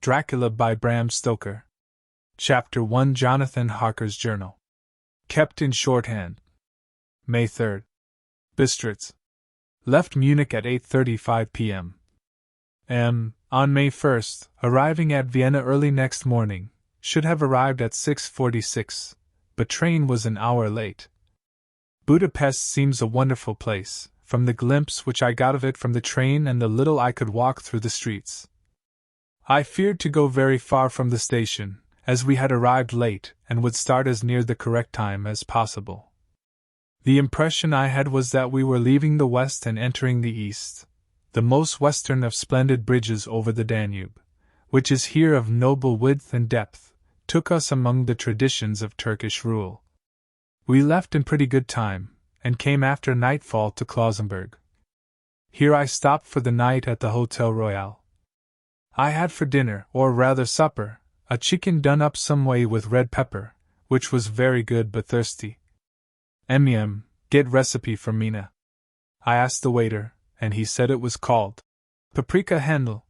Dracula by Bram Stoker. Chapter 1 Jonathan Harker's Journal. Kept in shorthand. May 3rd. Bistritz. Left Munich at 8:35 p.m. On May 1st, arriving at Vienna early next morning, should have arrived at 6:46, but train was an hour late. Budapest seems a wonderful place, from the glimpse which I got of it from the train and the little I could walk through the streets. I feared to go very far from the station, as we had arrived late and would start as near the correct time as possible. The impression I had was that we were leaving the west and entering the east, the most western of splendid bridges over the Danube, which is here of noble width and depth, took us among the traditions of Turkish rule. We left in pretty good time, and came after nightfall to Klausenburg. Here I stopped for the night at the Hotel Royal. I had for dinner, or rather supper, a chicken done up some way with red pepper, which was very good but thirsty. Get recipe from Mina. I asked the waiter, and he said it was called paprika Händel,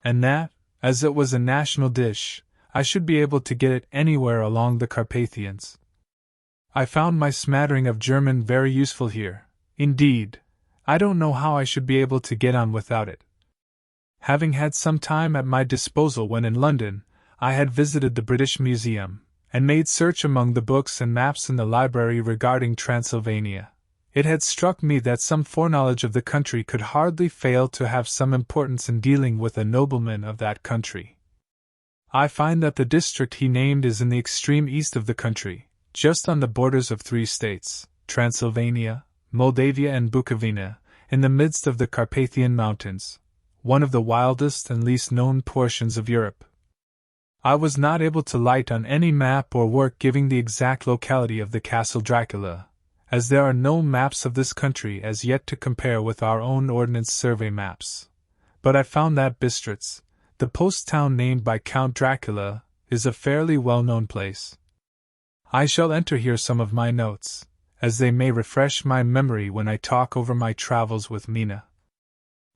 and that, as it was a national dish, I should be able to get it anywhere along the Carpathians. I found my smattering of German very useful here. Indeed, I don't know how I should be able to get on without it. Having had some time at my disposal when in London, I had visited the British Museum, and made search among the books and maps in the library regarding Transylvania. It had struck me that some foreknowledge of the country could hardly fail to have some importance in dealing with a nobleman of that country. I find that the district he named is in the extreme east of the country, just on the borders of 3 states, Transylvania, Moldavia and Bukovina, in the midst of the Carpathian Mountains, one of the wildest and least known portions of Europe. I was not able to light on any map or work giving the exact locality of the Castle Dracula, as there are no maps of this country as yet to compare with our own Ordnance Survey maps. But I found that Bistritz, the post town named by Count Dracula, is a fairly well-known place. I shall enter here some of my notes, as they may refresh my memory when I talk over my travels with Mina.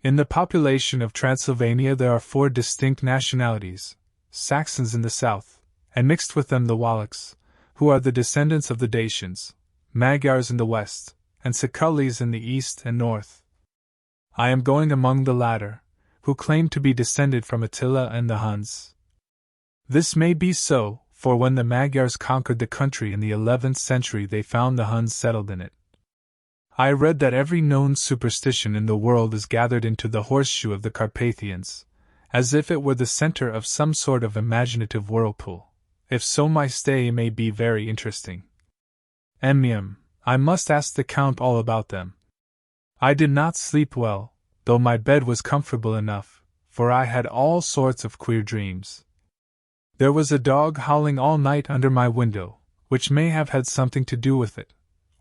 In the population of Transylvania there are 4 distinct nationalities: Saxons in the south, and mixed with them the Wallachs, who are the descendants of the Dacians, Magyars in the west, and Sekulis in the east and north. I am going among the latter, who claim to be descended from Attila and the Huns. This may be so, for when the Magyars conquered the country in the 11th century they found the Huns settled in it. I read that every known superstition in the world is gathered into the horseshoe of the Carpathians, as if it were the center of some sort of imaginative whirlpool. If so, my stay may be very interesting. I must ask the Count all about them. I did not sleep well, though my bed was comfortable enough, for I had all sorts of queer dreams. There was a dog howling all night under my window, which may have had something to do with it,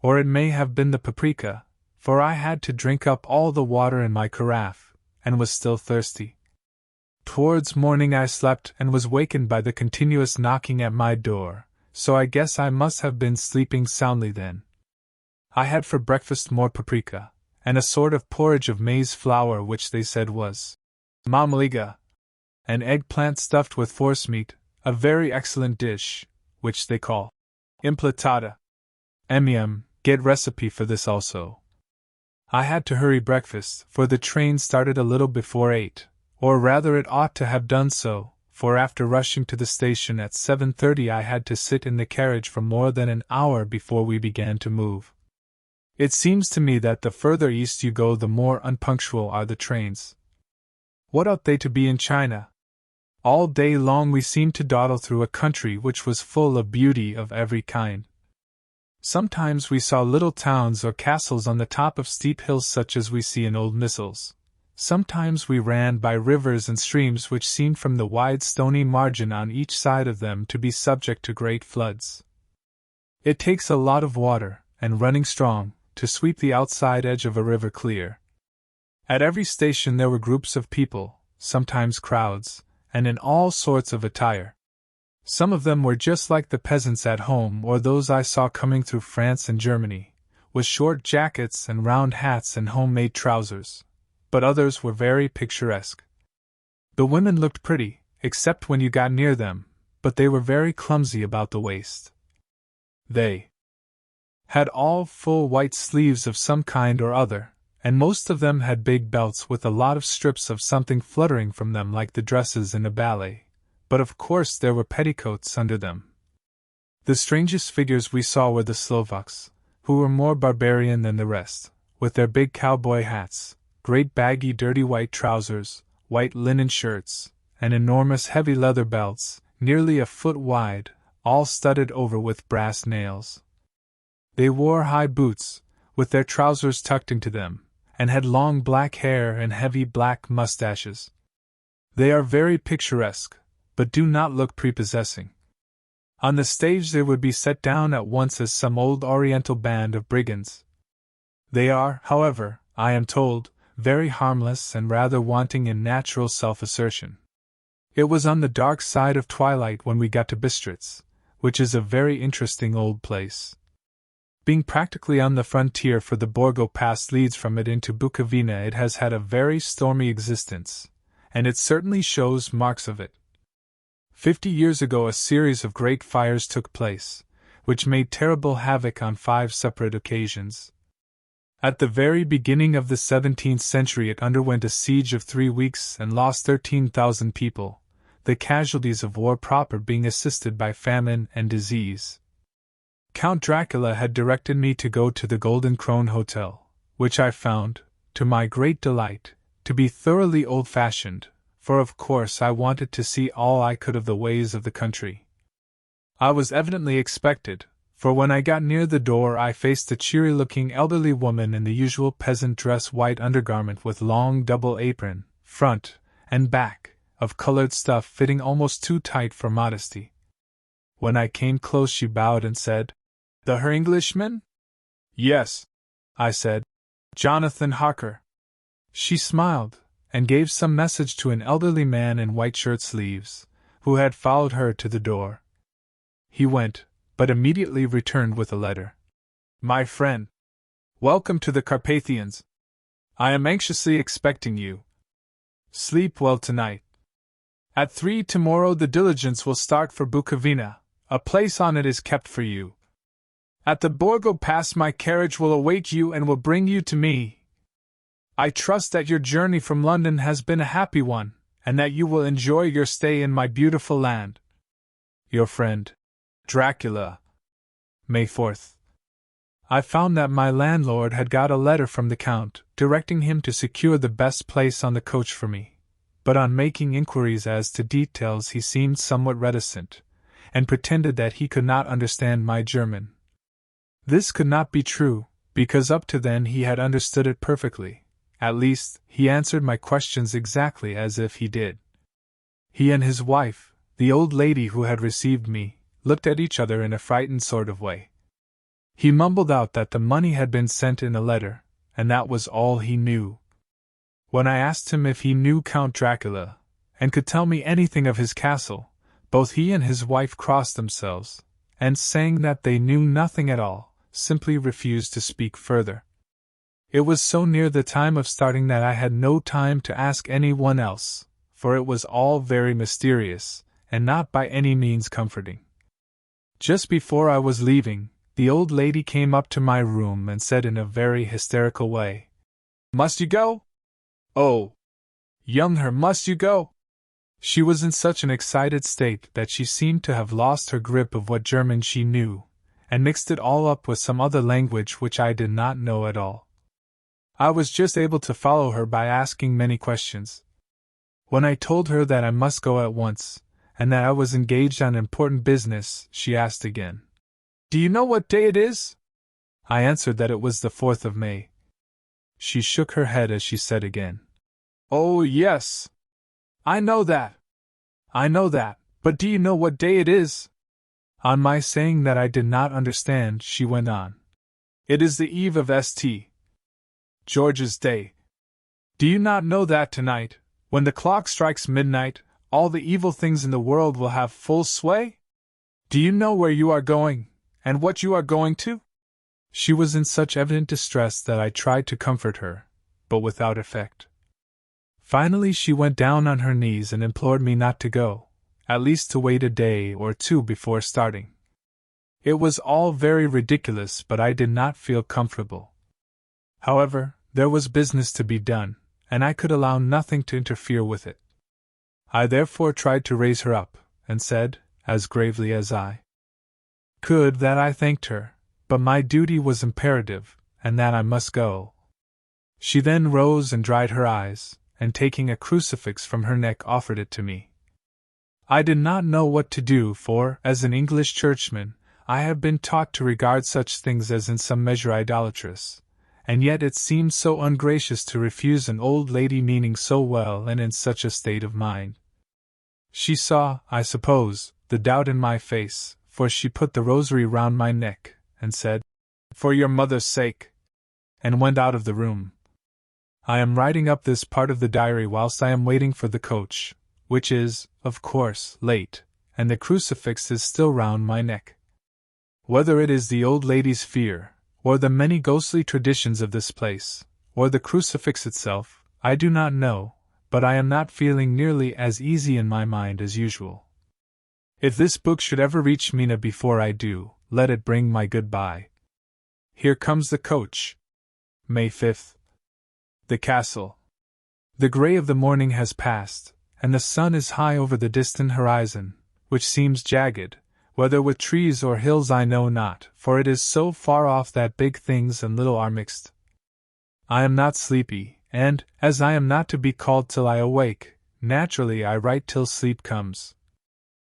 or it may have been the paprika, for I had to drink up all the water in my carafe, and was still thirsty. Towards morning I slept and was wakened by the continuous knocking at my door, so I guess I must have been sleeping soundly then. I had for breakfast more paprika, and a sort of porridge of maize flour which they said was mamaliga, an eggplant stuffed with forcemeat, a very excellent dish, which they call implatata. Get recipe for this also. I had to hurry breakfast, for the train started a little before 8, or rather it ought to have done so, for after rushing to the station at 7:30 I had to sit in the carriage for more than an hour before we began to move. It seems to me that the further east you go the more unpunctual are the trains. What ought they to be in China? All day long we seemed to dawdle through a country which was full of beauty of every kind. Sometimes we saw little towns or castles on the top of steep hills such as we see in old missals. Sometimes we ran by rivers and streams which seemed from the wide stony margin on each side of them to be subject to great floods. It takes a lot of water, and running strong, to sweep the outside edge of a river clear. At every station there were groups of people, sometimes crowds, and in all sorts of attire. Some of them were just like the peasants at home or those I saw coming through France and Germany, with short jackets and round hats and homemade trousers, but others were very picturesque. The women looked pretty, except when you got near them, but they were very clumsy about the waist. They had all full white sleeves of some kind or other, and most of them had big belts with a lot of strips of something fluttering from them like the dresses in a ballet, but of course there were petticoats under them. The strangest figures we saw were the Slovaks, who were more barbarian than the rest, with their big cowboy hats, great baggy dirty white trousers, white linen shirts, and enormous heavy leather belts, nearly a foot wide, all studded over with brass nails. They wore high boots, with their trousers tucked into them, and had long black hair and heavy black mustaches. They are very picturesque, but do not look prepossessing. On the stage they would be set down at once as some old Oriental band of brigands. They are, however, I am told, very harmless and rather wanting in natural self-assertion. It was on the dark side of twilight when we got to Bistritz, which is a very interesting old place. Being practically on the frontier, for the Borgo Pass leads from it into Bukovina, it has had a very stormy existence, and it certainly shows marks of it. 50 years ago a series of great fires took place, which made terrible havoc on 5 separate occasions. At the very beginning of the 17th century it underwent a siege of 3 weeks and lost 13,000 people, the casualties of war proper being assisted by famine and disease. Count Dracula had directed me to go to the Golden Krone Hotel, which I found, to my great delight, to be thoroughly old-fashioned, for of course I wanted to see all I could of the ways of the country. I was evidently expected, for when I got near the door I faced a cheery-looking elderly woman in the usual peasant dress, white undergarment with long double apron, front and back, of colored stuff fitting almost too tight for modesty. When I came close she bowed and said, "The Herr Englishman?" "Yes," I said. "Jonathan Harker." She smiled, and gave some message to an elderly man in white shirt sleeves, who had followed her to the door. He went, but immediately returned with a letter. "My friend, welcome to the Carpathians. I am anxiously expecting you. Sleep well tonight. At 3 tomorrow the diligence will start for Bukovina. A place on it is kept for you. At the Borgo Pass my carriage will await you and will bring you to me. I trust that your journey from London has been a happy one, and that you will enjoy your stay in my beautiful land. Your friend, Dracula. May 4th. I found that my landlord had got a letter from the Count, directing him to secure the best place on the coach for me, but on making inquiries as to details he seemed somewhat reticent, and pretended that he could not understand my German. This could not be true, because up to then he had understood it perfectly. At least, he answered my questions exactly as if he did. He and his wife, the old lady who had received me, looked at each other in a frightened sort of way. He mumbled out that the money had been sent in a letter, and that was all he knew. When I asked him if he knew Count Dracula, and could tell me anything of his castle, both he and his wife crossed themselves, and saying that they knew nothing at all, simply refused to speak further. It was so near the time of starting that I had no time to ask anyone else, for it was all very mysterious, and not by any means comforting. Just before I was leaving, the old lady came up to my room and said in a very hysterical way, "Must you go? Oh, young Herr, must you go?" She was in such an excited state that she seemed to have lost her grip of what German she knew, and mixed it all up with some other language which I did not know at all. I was just able to follow her by asking many questions. When I told her that I must go at once, and that I was engaged on important business, she asked again, "Do you know what day it is?" I answered that it was the 4th of May. She shook her head as she said again, "Oh, yes. I know that. But do you know what day it is?" On my saying that I did not understand, she went on, "It is the eve of St. George's Day. Do you not know that tonight, when the clock strikes midnight, all the evil things in the world will have full sway? Do you know where you are going, and what you are going to?" She was in such evident distress that I tried to comfort her, but without effect. Finally she went down on her knees and implored me not to go, at least to wait a day or two before starting. It was all very ridiculous, but I did not feel comfortable. However, there was business to be done, and I could allow nothing to interfere with it. I therefore tried to raise her up, and said, as gravely as I could, that I thanked her, but my duty was imperative, and that I must go. She then rose and dried her eyes, and taking a crucifix from her neck offered it to me. I did not know what to do, for, as an English churchman, I have been taught to regard such things as in some measure idolatrous, and yet it seemed so ungracious to refuse an old lady meaning so well and in such a state of mind. She saw, I suppose, the doubt in my face, for she put the rosary round my neck, and said, "For your mother's sake," and went out of the room. I am writing up this part of the diary whilst I am waiting for the coach, which is, of course, late, and the crucifix is still round my neck. Whether it is the old lady's fear, or the many ghostly traditions of this place, or the crucifix itself, I do not know, but I am not feeling nearly as easy in my mind as usual. If this book should ever reach Mina before I do, let it bring my goodbye. Here comes the coach. May 5th. The castle. The grey of the morning has passed, and the sun is high over the distant horizon, which seems jagged, whether with trees or hills I know not, for it is so far off that big things and little are mixed. I am not sleepy, and, as I am not to be called till I awake, naturally I write till sleep comes.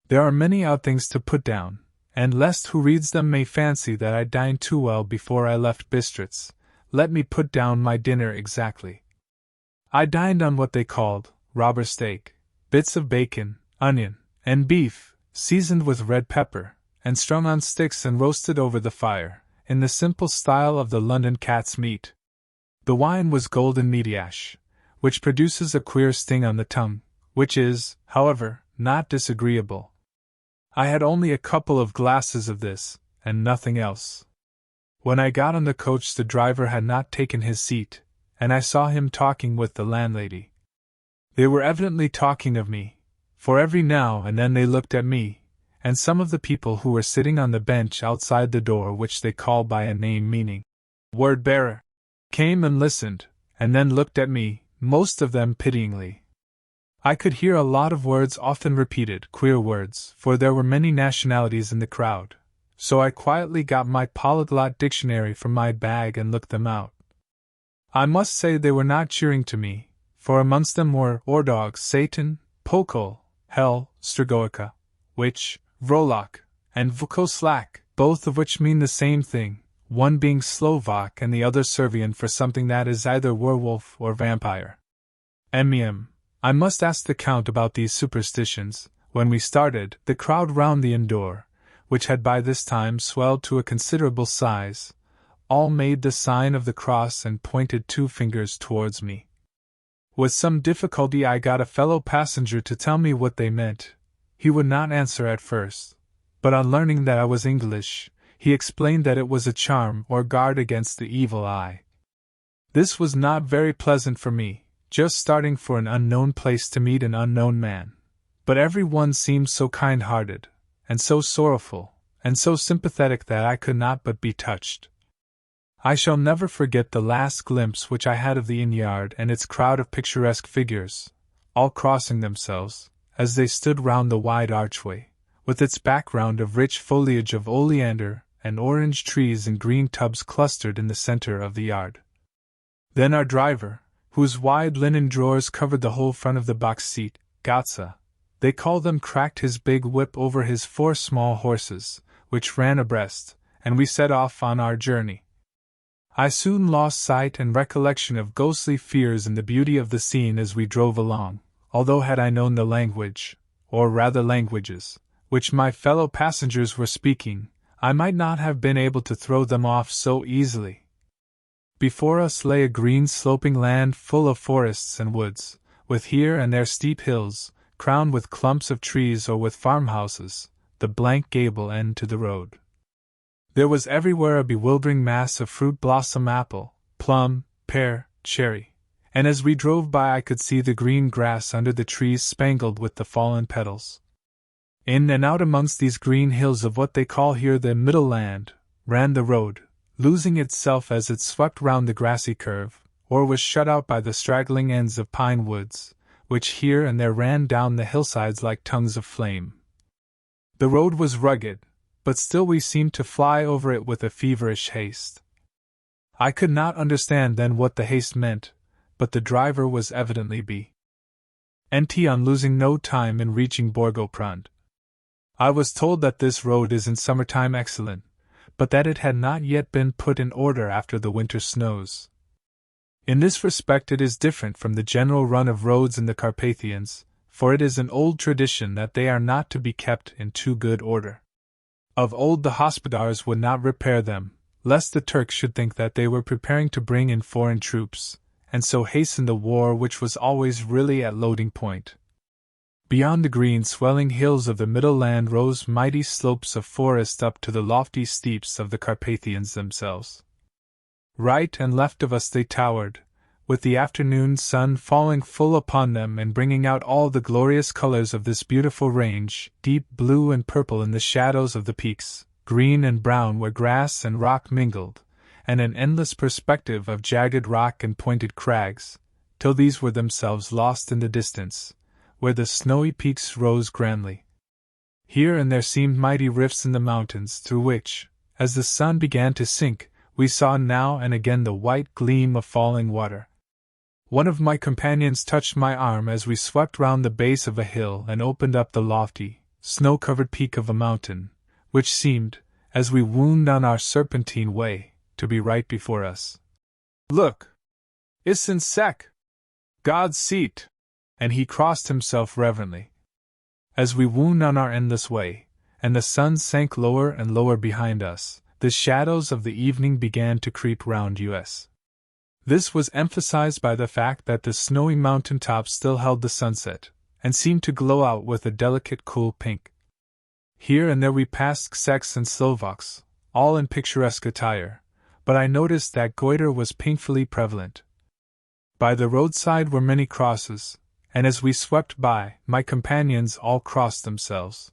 There are many odd things to put down, and lest who reads them may fancy that I dined too well before I left Bistritz, let me put down my dinner exactly. I dined on what they called robber steak, bits of bacon, onion, and beef, seasoned with red pepper, and strung on sticks and roasted over the fire, in the simple style of the London cat's meat. The wine was golden mediash, which produces a queer sting on the tongue, which is, however, not disagreeable. I had only a couple of glasses of this, and nothing else. When I got on the coach the driver had not taken his seat, and I saw him talking with the landlady. They were evidently talking of me, for every now and then they looked at me, and some of the people who were sitting on the bench outside the door, which they call by a name meaning word bearer, came and listened, and then looked at me, most of them pityingly. I could hear a lot of words often repeated, queer words, for there were many nationalities in the crowd, so I quietly got my polyglot dictionary from my bag and looked them out. I must say they were not cheering to me, for amongst them were Ordog, Satan, Pokol, Hell, Strigojka, Witch, Vrolak, and Vukoslak, both of which mean the same thing, one being Slovak and the other Servian for something that is either werewolf or vampire. I must ask the Count about these superstitions. When we started, the crowd round the inn door, which had by this time swelled to a considerable size, all made the sign of the cross and pointed 2 fingers towards me. With some difficulty I got a fellow passenger to tell me what they meant. He would not answer at first, but on learning that I was English, he explained that it was a charm or guard against the evil eye. This was not very pleasant for me, just starting for an unknown place to meet an unknown man, but every one seemed so kind-hearted, and so sorrowful, and so sympathetic that I could not but be touched. I shall never forget the last glimpse which I had of the inn-yard and its crowd of picturesque figures, all crossing themselves, as they stood round the wide archway, with its background of rich foliage of oleander and orange trees in green tubs clustered in the center of the yard. Then our driver, whose wide linen drawers covered the whole front of the box seat, Gotza, they call them, cracked his big whip over his 4 small horses, which ran abreast, and we set off on our journey. I soon lost sight and recollection of ghostly fears in the beauty of the scene as we drove along, although had I known the language, or rather languages, which my fellow passengers were speaking, I might not have been able to throw them off so easily. Before us lay a green sloping land full of forests and woods, with here and there steep hills, crowned with clumps of trees or with farmhouses, the blank gable end to the road. There was everywhere a bewildering mass of fruit, blossom, apple, plum, pear, cherry, and as we drove by I could see the green grass under the trees spangled with the fallen petals. In and out amongst these green hills of what they call here the Middle Land, ran the road, losing itself as it swept round the grassy curve, or was shut out by the straggling ends of pine woods, which here and there ran down the hillsides like tongues of flame. The road was rugged, but still we seemed to fly over it with a feverish haste. I could not understand then what the haste meant, but the driver was evidently bent on losing no time in reaching Borgo-Prund. I was told that this road is in summertime excellent, but that it had not yet been put in order after the winter snows. In this respect it is different from the general run of roads in the Carpathians, for it is an old tradition that they are not to be kept in too good order. Of old the hospodars would not repair them, lest the Turks should think that they were preparing to bring in foreign troops, and so hasten the war which was always really at loading point. Beyond the green swelling hills of the Middle Land rose mighty slopes of forest up to the lofty steeps of the Carpathians themselves. Right and left of us they towered, with the afternoon sun falling full upon them and bringing out all the glorious colors of this beautiful range, deep blue and purple in the shadows of the peaks, green and brown where grass and rock mingled, and an endless perspective of jagged rock and pointed crags, till these were themselves lost in the distance, where the snowy peaks rose grandly. Here and there seemed mighty rifts in the mountains, through which, as the sun began to sink, we saw now and again the white gleam of falling water. One of my companions touched my arm as we swept round the base of a hill and opened up the lofty, snow-covered peak of a mountain, which seemed, as we wound on our serpentine way, to be right before us. "Look! Isn't sec! God's seat!" And he crossed himself reverently. As we wound on our endless way, and the sun sank lower and lower behind us, the shadows of the evening began to creep round us. This was emphasized by the fact that the snowy mountain tops still held the sunset, and seemed to glow out with a delicate cool pink. Here and there we passed Czechs and Slovaks, all in picturesque attire, but I noticed that goiter was painfully prevalent. By the roadside were many crosses, and as we swept by, my companions all crossed themselves.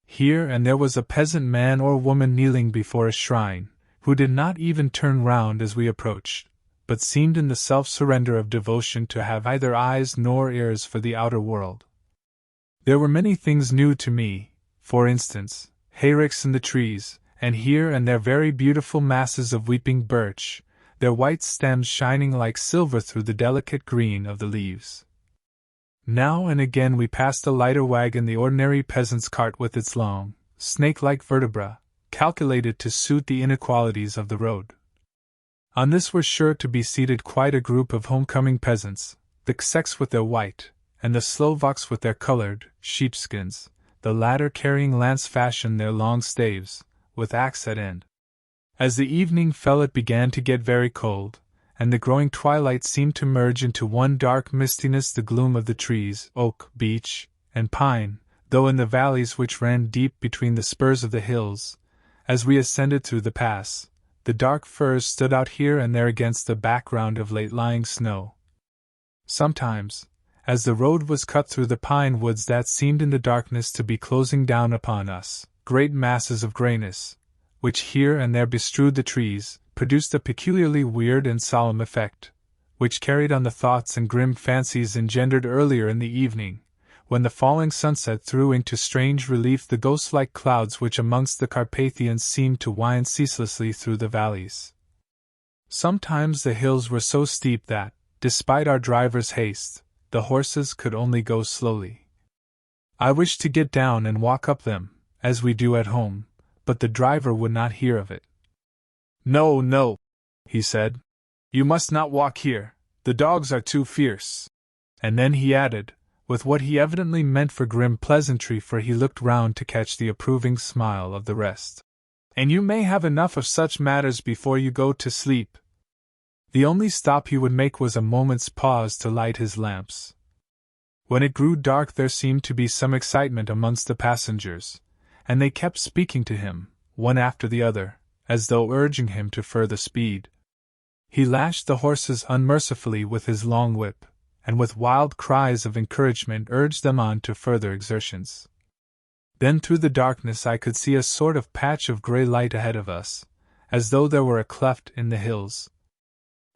Here and there was a peasant man or woman kneeling before a shrine, who did not even turn round as we approached, but seemed in the self-surrender of devotion to have either eyes nor ears for the outer world. There were many things new to me, for instance, hayricks in the trees, and here and there very beautiful masses of weeping birch, their white stems shining like silver through the delicate green of the leaves. Now and again we passed a lighter wagon, the ordinary peasant's cart with its long, snake-like vertebra, calculated to suit the inequalities of the road. On this were sure to be seated quite a group of homecoming peasants, the Czechs with their white, and the Slovaks with their colored, sheepskins, the latter carrying lance-fashion their long staves, with axe at end. As the evening fell it began to get very cold, and the growing twilight seemed to merge into one dark mistiness the gloom of the trees, oak, beech, and pine, though in the valleys which ran deep between the spurs of the hills, as we ascended through the pass, the dark firs stood out here and there against the background of late-lying snow. Sometimes, as the road was cut through the pine woods that seemed in the darkness to be closing down upon us, great masses of grayness, which here and there bestrewed the trees, produced a peculiarly weird and solemn effect, which carried on the thoughts and grim fancies engendered earlier in the evening, when the falling sunset threw into strange relief the ghost-like clouds which amongst the Carpathians seemed to wind ceaselessly through the valleys. Sometimes the hills were so steep that, despite our driver's haste, the horses could only go slowly. I wished to get down and walk up them, as we do at home, but the driver would not hear of it. "No, no," he said. "You must not walk here, the dogs are too fierce." And then he added, with what he evidently meant for grim pleasantry, for he looked round to catch the approving smile of the rest, "And you may have enough of such matters before you go to sleep." The only stop he would make was a moment's pause to light his lamps. When it grew dark there seemed to be some excitement amongst the passengers, and they kept speaking to him, one after the other, as though urging him to further speed. He lashed the horses unmercifully with his long whip, and with wild cries of encouragement urged them on to further exertions. Then through the darkness I could see a sort of patch of gray light ahead of us, as though there were a cleft in the hills.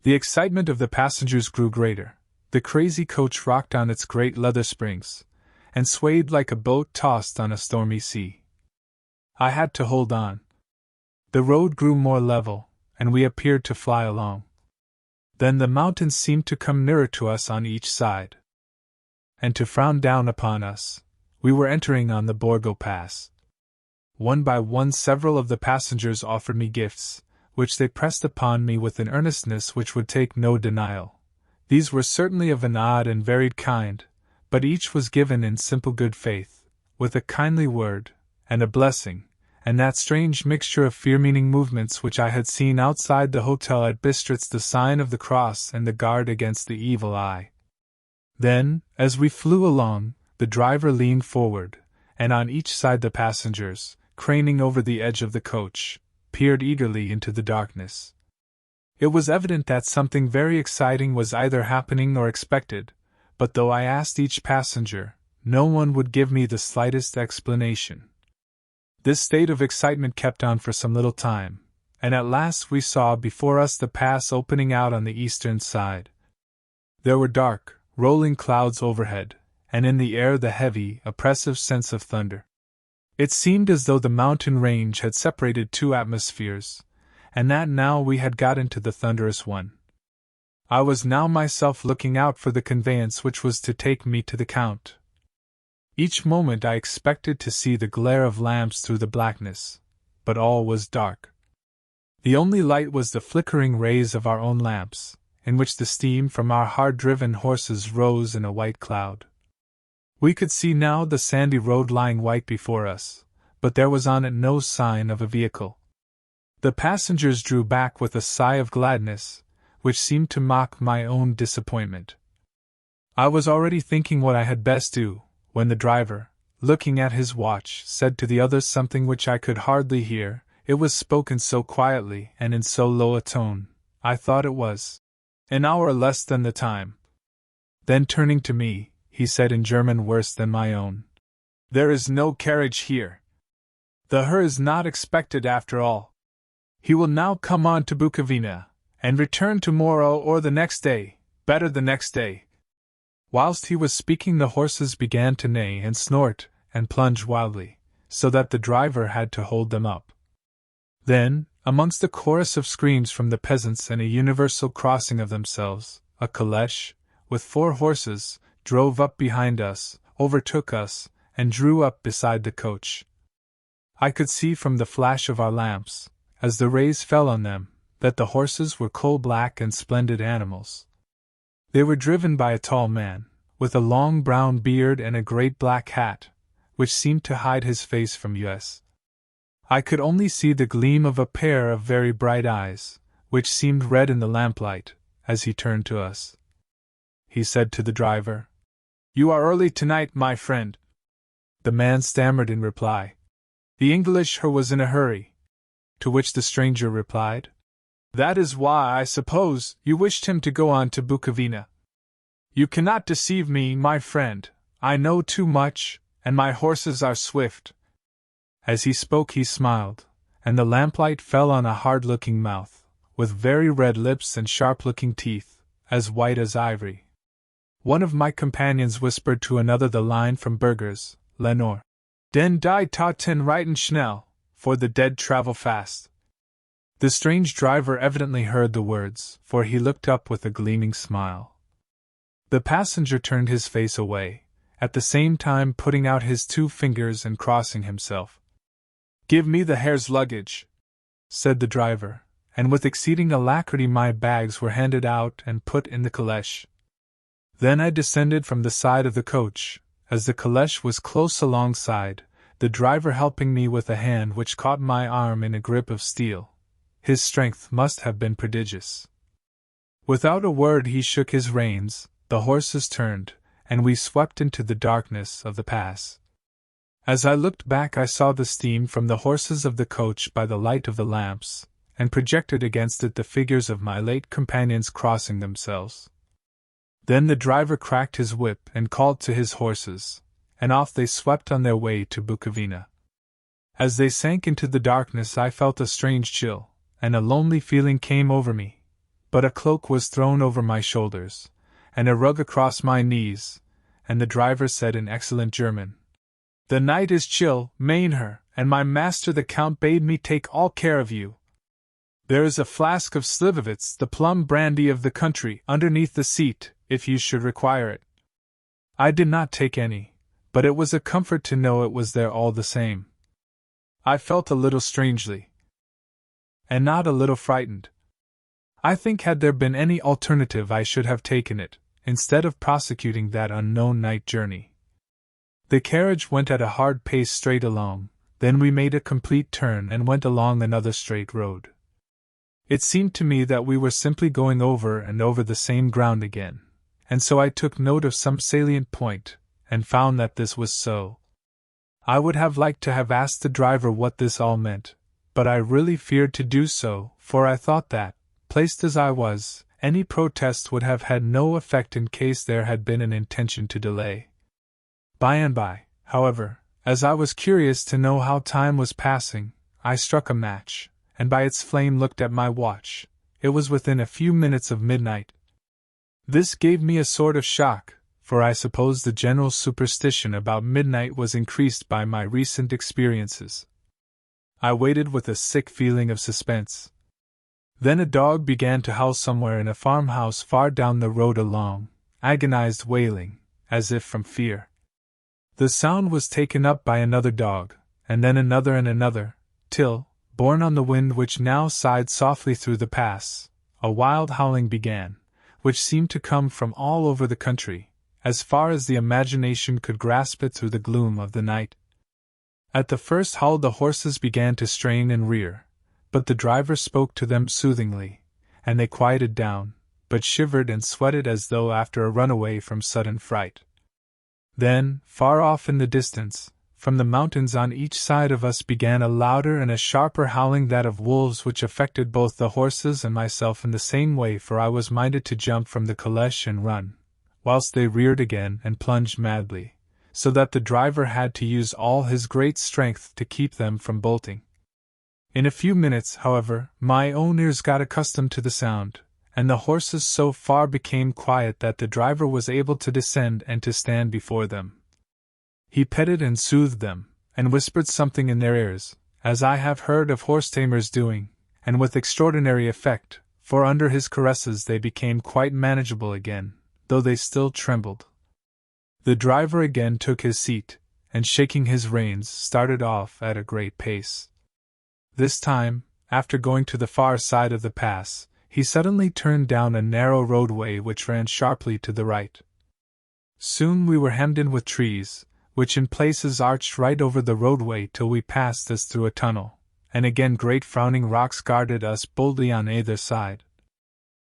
The excitement of the passengers grew greater. The crazy coach rocked on its great leather springs, and swayed like a boat tossed on a stormy sea. I had to hold on. The road grew more level, and we appeared to fly along. Then the mountains seemed to come nearer to us on each side, and to frown down upon us. We were entering on the Borgo Pass. One by one several of the passengers offered me gifts, which they pressed upon me with an earnestness which would take no denial. These were certainly of an odd and varied kind, but each was given in simple good faith, with a kindly word, and a blessing, and that strange mixture of fear-meaning movements which I had seen outside the hotel at Bistritz, the sign of the cross and the guard against the evil eye. Then, as we flew along, the driver leaned forward, and on each side the passengers, craning over the edge of the coach, peered eagerly into the darkness. It was evident that something very exciting was either happening or expected, but though I asked each passenger, no one would give me the slightest explanation. This state of excitement kept on for some little time, and at last we saw before us the pass opening out on the eastern side. There were dark, rolling clouds overhead, and in the air the heavy, oppressive sense of thunder. It seemed as though the mountain range had separated two atmospheres, and that now we had got into the thunderous one. I was now myself looking out for the conveyance which was to take me to the Count. Each moment I expected to see the glare of lamps through the blackness, but all was dark. The only light was the flickering rays of our own lamps, in which the steam from our hard-driven horses rose in a white cloud. We could see now the sandy road lying white before us, but there was on it no sign of a vehicle. The passengers drew back with a sigh of gladness, which seemed to mock my own disappointment. I was already thinking what I had best do, when the driver, looking at his watch, said to the others something which I could hardly hear. It was spoken so quietly and in so low a tone, I thought it was an hour less than the time. Then turning to me, he said in German worse than my own, "There is no carriage here. The Herr is not expected after all. He will now come on to Bukovina, and return tomorrow or the next day, better the next day." Whilst he was speaking the horses began to neigh and snort and plunge wildly, so that the driver had to hold them up. Then, amongst a chorus of screams from the peasants and a universal crossing of themselves, a caleche, with 4 horses, drove up behind us, overtook us, and drew up beside the coach. I could see from the flash of our lamps, as the rays fell on them, that the horses were coal-black and splendid animals. They were driven by a tall man, with a long brown beard and a great black hat, which seemed to hide his face from us. I could only see the gleam of a pair of very bright eyes, which seemed red in the lamplight, as he turned to us. He said to the driver, "You are early tonight, my friend." The man stammered in reply. The English Herr was in a hurry. To which the stranger replied, "That is why I suppose you wished him to go on to Bukovina. You cannot deceive me, my friend. I know too much, and my horses are swift." As he spoke he smiled, and the lamplight fell on a hard-looking mouth, with very red lips and sharp-looking teeth, as white as ivory. One of my companions whispered to another the line from Burger's, Lenore, "Den die Taten reiten schnell, for the dead travel fast." The strange driver evidently heard the words, for he looked up with a gleaming smile. The passenger turned his face away, at the same time putting out his 2 fingers and crossing himself. "Give me the Herr's luggage," said the driver, and with exceeding alacrity my bags were handed out and put in the caleche. Then I descended from the side of the coach, as the caleche was close alongside, the driver helping me with a hand which caught my arm in a grip of steel. His strength must have been prodigious. Without a word he shook his reins, the horses turned, and we swept into the darkness of the pass. As I looked back I saw the steam from the horses of the coach by the light of the lamps, and projected against it the figures of my late companions crossing themselves. Then the driver cracked his whip and called to his horses, and off they swept on their way to Bukovina. As they sank into the darkness, I felt a strange chill, and a lonely feeling came over me, but a cloak was thrown over my shoulders, and a rug across my knees, and the driver said in excellent German, "The night is chill, Mainherr, and my master the Count bade me take all care of you. There is a flask of Slivovitz, the plum brandy of the country, underneath the seat, if you should require it." I did not take any, but it was a comfort to know it was there all the same. I felt a little strangely, and not a little frightened. I think had there been any alternative I should have taken it, instead of prosecuting that unknown night journey. The carriage went at a hard pace straight along, then we made a complete turn and went along another straight road. It seemed to me that we were simply going over and over the same ground again, and so I took note of some salient point, and found that this was so. I would have liked to have asked the driver what this all meant, but I really feared to do so, for I thought that, placed as I was, any protest would have had no effect in case there had been an intention to delay. By and by, however, as I was curious to know how time was passing, I struck a match, and by its flame looked at my watch. It was within a few minutes of midnight. This gave me a sort of shock, for I suppose the general superstition about midnight was increased by my recent experiences. I waited with a sick feeling of suspense. Then a dog began to howl somewhere in a farmhouse far down the road, a long, agonized wailing, as if from fear. The sound was taken up by another dog, and then another and another, till, borne on the wind which now sighed softly through the pass, a wild howling began, which seemed to come from all over the country, as far as the imagination could grasp it through the gloom of the night. At the first howl the horses began to strain and rear, but the driver spoke to them soothingly, and they quieted down, but shivered and sweated as though after a runaway from sudden fright. Then, far off in the distance, from the mountains on each side of us began a louder and a sharper howling, that of wolves, which affected both the horses and myself in the same way, for I was minded to jump from the caleche and run, whilst they reared again and plunged madly, so that the driver had to use all his great strength to keep them from bolting. In a few minutes, however, my own ears got accustomed to the sound, and the horses so far became quiet that the driver was able to descend and to stand before them. He petted and soothed them, and whispered something in their ears, as I have heard of horse-tamers doing, and with extraordinary effect, for under his caresses they became quite manageable again, though they still trembled. The driver again took his seat, and shaking his reins started off at a great pace. This time, after going to the far side of the pass, he suddenly turned down a narrow roadway which ran sharply to the right. Soon we were hemmed in with trees, which in places arched right over the roadway till we passed as through a tunnel, and again great frowning rocks guarded us boldly on either side.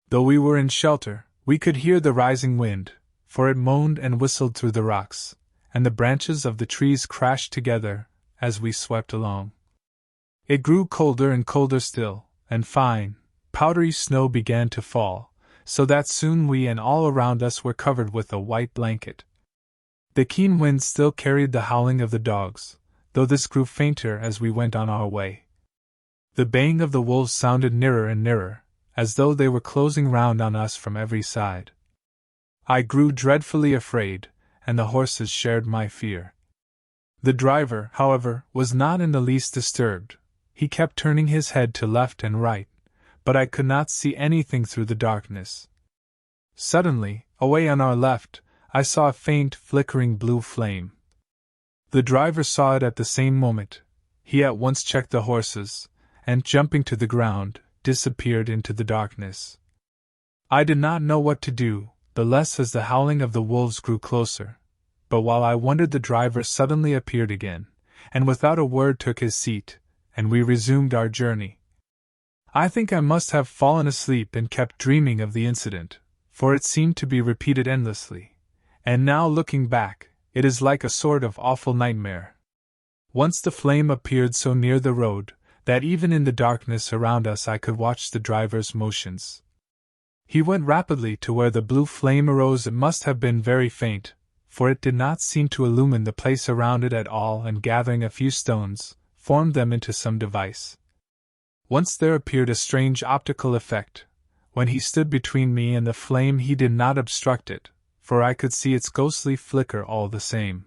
Though we were in shelter, we could hear the rising wind, for it moaned and whistled through the rocks, and the branches of the trees crashed together as we swept along. It grew colder and colder still, and fine, powdery snow began to fall, so that soon we and all around us were covered with a white blanket. The keen wind still carried the howling of the dogs, though this grew fainter as we went on our way. The baying of the wolves sounded nearer and nearer, as though they were closing round on us from every side. I grew dreadfully afraid, and the horses shared my fear. The driver, however, was not in the least disturbed. He kept turning his head to left and right, but I could not see anything through the darkness. Suddenly, away on our left, I saw a faint, flickering blue flame. The driver saw it at the same moment. He at once checked the horses, and jumping to the ground, disappeared into the darkness. I did not know what to do, the less as the howling of the wolves grew closer, but while I wondered the driver suddenly appeared again, and without a word took his seat, and we resumed our journey. I think I must have fallen asleep and kept dreaming of the incident, for it seemed to be repeated endlessly, and now looking back, it is like a sort of awful nightmare. Once the flame appeared so near the road that even in the darkness around us I could watch the driver's motions. He went rapidly to where the blue flame arose. It must have been very faint, for it did not seem to illumine the place around it at all, and gathering a few stones, formed them into some device. Once there appeared a strange optical effect. When he stood between me and the flame he did not obstruct it, for I could see its ghostly flicker all the same.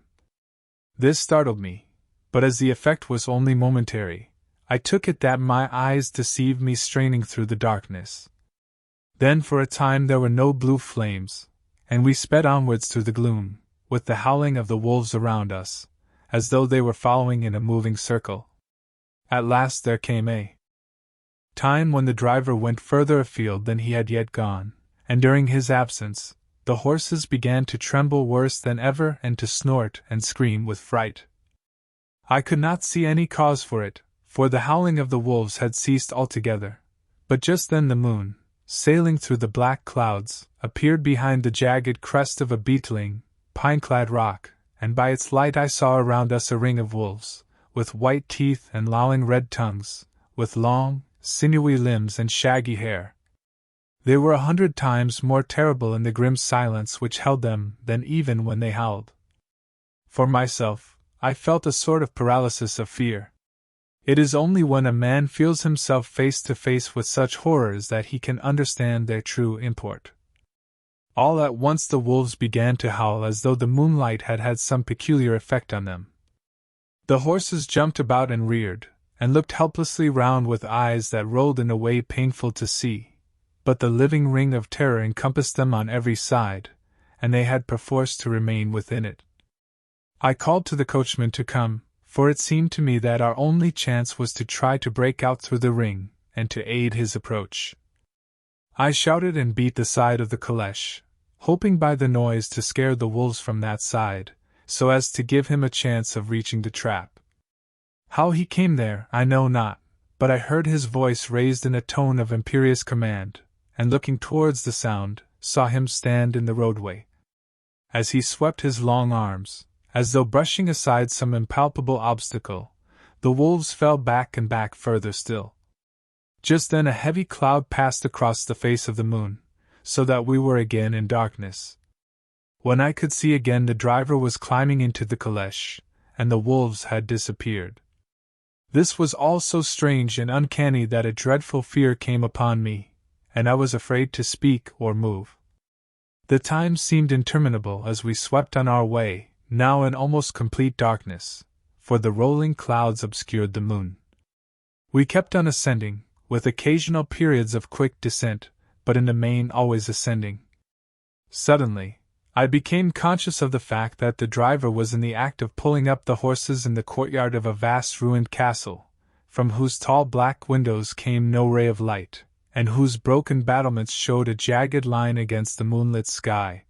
This startled me, but as the effect was only momentary, I took it that my eyes deceived me straining through the darkness. Then for a time there were no blue flames, and we sped onwards through the gloom, with the howling of the wolves around us, as though they were following in a moving circle. At last there came a time when the driver went further afield than he had yet gone, and during his absence, the horses began to tremble worse than ever and to snort and scream with fright. I could not see any cause for it, for the howling of the wolves had ceased altogether, but just then the moon, sailing through the black clouds, appeared behind the jagged crest of a beetling, pine-clad rock, and by its light I saw around us a ring of wolves, with white teeth and lolling red tongues, with long, sinewy limbs and shaggy hair. They were 100 times more terrible in the grim silence which held them than even when they howled. For myself, I felt a sort of paralysis of fear. It is only when a man feels himself face to face with such horrors that he can understand their true import. All at once the wolves began to howl as though the moonlight had had some peculiar effect on them. The horses jumped about and reared, and looked helplessly round with eyes that rolled in a way painful to see, but the living ring of terror encompassed them on every side, and they had perforce to remain within it. I called to the coachman to come, for it seemed to me that our only chance was to try to break out through the ring, and to aid his approach. I shouted and beat the side of the caleche, hoping by the noise to scare the wolves from that side, so as to give him a chance of reaching the trap. How he came there, I know not, but I heard his voice raised in a tone of imperious command, and looking towards the sound, saw him stand in the roadway. As he swept his long arms, as though brushing aside some impalpable obstacle, the wolves fell back and back further still. Just then a heavy cloud passed across the face of the moon, so that we were again in darkness. When I could see again, the driver was climbing into the caleche, and the wolves had disappeared. This was all so strange and uncanny that a dreadful fear came upon me, and I was afraid to speak or move. The time seemed interminable as we swept on our way, now in almost complete darkness, for the rolling clouds obscured the moon. We kept on ascending, with occasional periods of quick descent, but in the main always ascending. Suddenly, I became conscious of the fact that the driver was in the act of pulling up the horses in the courtyard of a vast ruined castle, from whose tall black windows came no ray of light, and whose broken battlements showed a jagged line against the moonlit sky.